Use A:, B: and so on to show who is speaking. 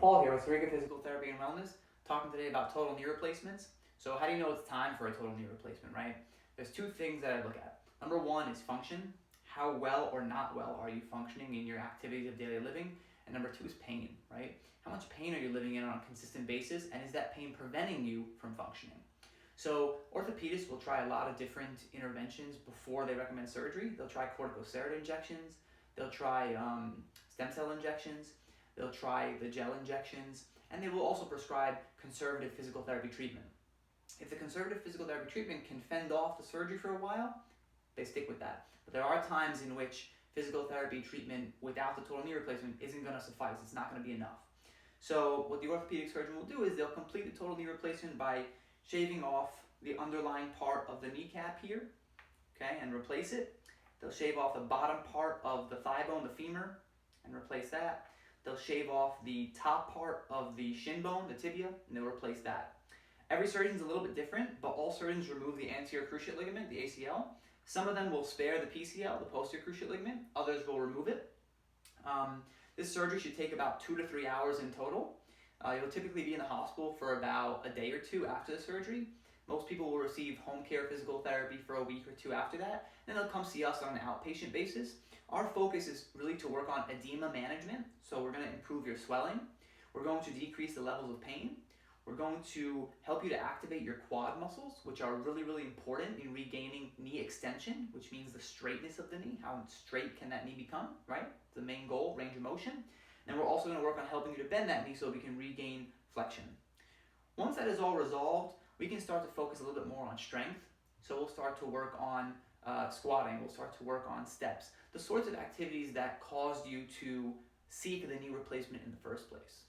A: Paul here with Sarrica Physical Therapy and Wellness, talking today about total knee replacements. So how do you know it's time for a total knee replacement, right? There's two things that I look at. Number one is function. How well or not well are you functioning in your activities of daily living? And number two is pain, right? How much pain are you living in on a consistent basis, and is that pain preventing you from functioning? So orthopedists will try a lot of different interventions before they recommend surgery. They'll try corticosteroid injections, they'll try stem cell injections, they'll try the gel injections, and they will also prescribe conservative physical therapy treatment. If the conservative physical therapy treatment can fend off the surgery for a while, they stick with that. But there are times in which physical therapy treatment without the total knee replacement isn't going to suffice. It's not going to be enough. So what the orthopedic surgeon will do is they'll complete the total knee replacement by shaving off the underlying part of the kneecap here, okay, and replace it. They'll shave off the bottom part of the thigh bone, the femur, and replace that. They'll shave off the top part of the shin bone, the tibia, and they'll replace that. Every surgeon's a little bit different, but all surgeons remove the anterior cruciate ligament, the ACL. Some of them will spare the PCL, the posterior cruciate ligament. Others will remove it. This surgery should take about 2 to 3 hours in total. You'll typically be in the hospital for about a day or two after the surgery. Most people will receive home care physical therapy for a week or two after that. Then they'll come see us on an outpatient basis. Our focus is really to work on edema management. So we're going to improve your swelling. We're going to decrease the levels of pain. We're going to help you to activate your quad muscles, which are really, really important in regaining knee extension, which means the straightness of the knee. How straight can that knee become, right? The main goal, range of motion. And we're also going to work on helping you to bend that knee so we can regain flexion. Once that is all resolved, we can start to focus a little bit more on strength. So we'll start to work on squatting, we'll start to work on steps, the sorts of activities that caused you to seek the knee replacement in the first place.